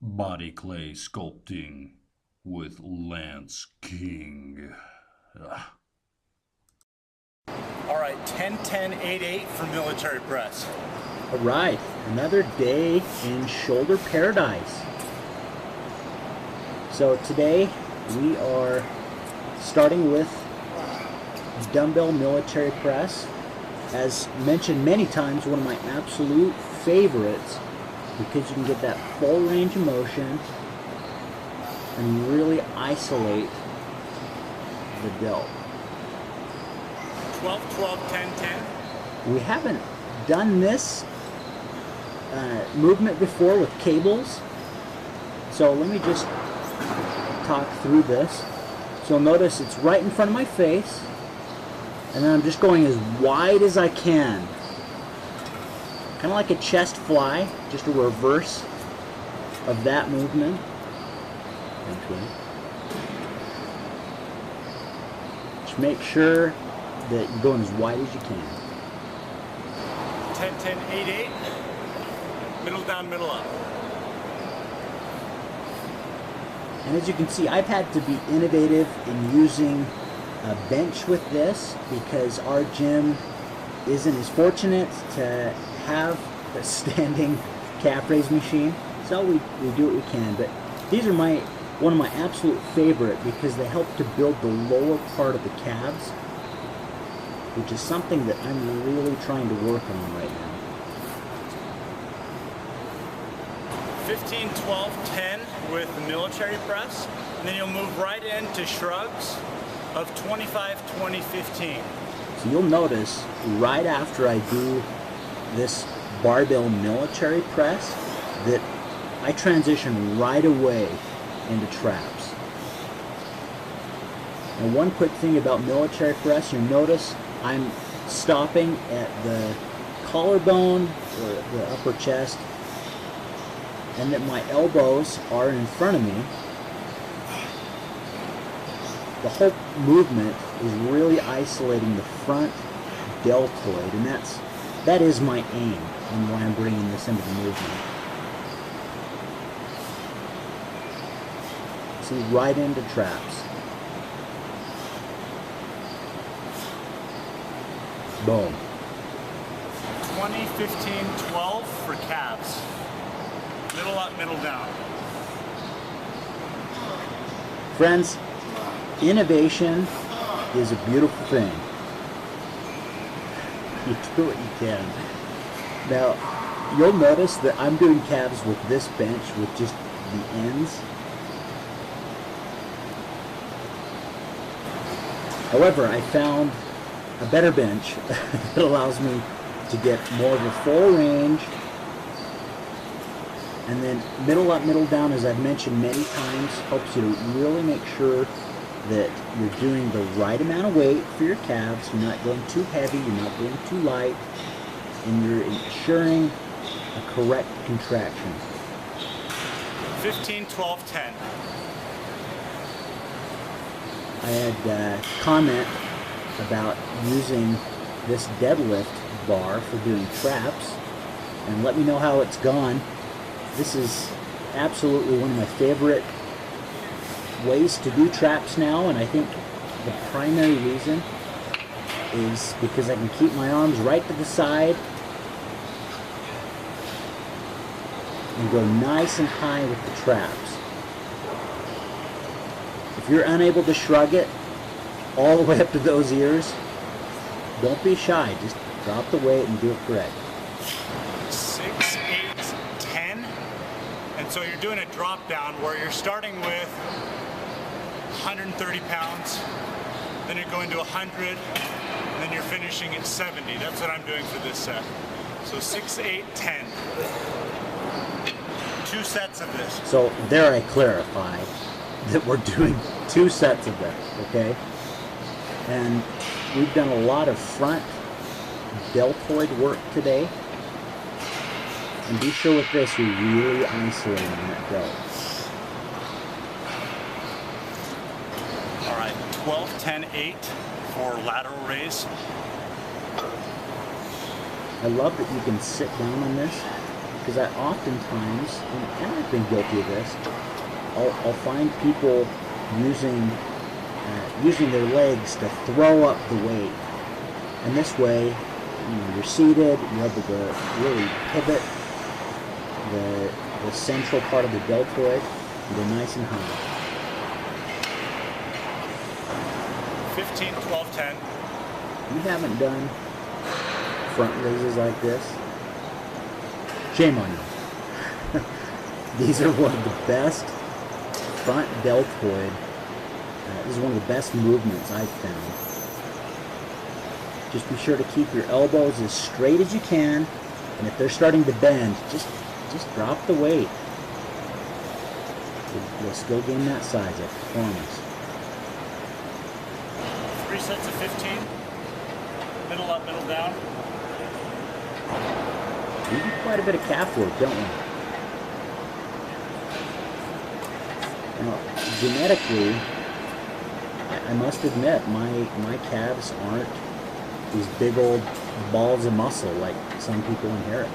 Body clay sculpting with Lance King. All right, 10-10-8-8 for military press. All right, another day in shoulder paradise. So today we are starting with dumbbell military press. As mentioned many times, one of my absolute favorites because you can get that full range of motion and really isolate the delt. 12-12-10-10. We haven't done this movement before with cables, so let me just talk through this. So notice it's right in front of my face, and then I'm just going as wide as I can. Kind of like a chest fly, just a reverse of that movement. Just make sure that you're going as wide as you can. 10-10-8-8. Middle down, middle up. And as you can see, I've had to be innovative in using a bench with this because our gym isn't as fortunate to have a standing calf raise machine. So we do what we can. But these are one of my absolute favorite because they help to build the lower part of the calves, which is something that I'm really trying to work on right now. 15-12-10 with the military press, and then you'll move right into shrugs of 25-20-15. So you'll notice right after I do this barbell military press that I transition right away into traps. And one quick thing about military press, you'll notice I'm stopping at the collarbone or the upper chest, and that my elbows are in front of me. The whole movement is really isolating the front deltoid, and that is my aim and why I'm bringing this into the movement. See, right into traps. Boom. 20-15-12 for calves. Middle up, middle down. Friends, innovation is a beautiful thing. You do what you can. Now, you'll notice that I'm doing calves with this bench with just the ends. However, I found a better bench that allows me to get more of a full range. And then middle up, middle down, as I've mentioned many times, helps you to really make sure that you're doing the right amount of weight for your calves. You're not going too heavy, you're not going too light, and you're ensuring a correct contraction. 15-12-10. I had a comment about using this deadlift bar for doing traps, and let me know how it's gone. This is absolutely one of my favorite ways to do traps now, and I think the primary reason is because I can keep my arms right to the side and go nice and high with the traps. If you're unable to shrug it all the way up to those ears, don't be shy. Just drop the weight and do it correct. 6-8-10. And so you're doing a drop down where you're starting with 130 pounds, then you're going to 100, and then you're finishing at 70. That's what I'm doing for this set. So 6-8-10. 2 sets of this. So there I clarify that we're doing 2 sets of this, okay? And we've done a lot of front deltoid work today. And be sure with this, you're really isolating that delt. All right, 12-10-8 for lateral raise. I love that you can sit down on this because I oftentimes, and I've been guilty of this, I'll find people using their legs to throw up the weight, and this way, you're seated, you're able to really pivot the central part of the deltoid and go nice and high. 15, 12, 10. You haven't done front raises like this, shame on you. These are one of the best front deltoid. This is one of the best movements I've found. Just be sure to keep your elbows as straight as you can, and if they're starting to bend, just drop the weight. You'll still gain that size, I promise. 3 sets of 15. Middle up, middle down. We do quite a bit of calf work, don't we? Now, genetically, I must admit, my calves aren't these big old balls of muscle like some people inherit.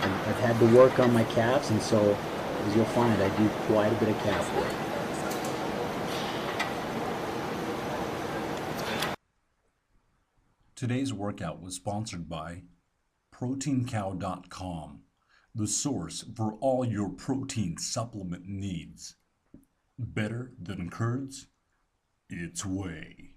I've had to work on my calves, and so, as you'll find, I do quite a bit of calf work. Today's workout was sponsored by ProteinCow.com, the source for all your protein supplement needs. Better than curds? It's whey.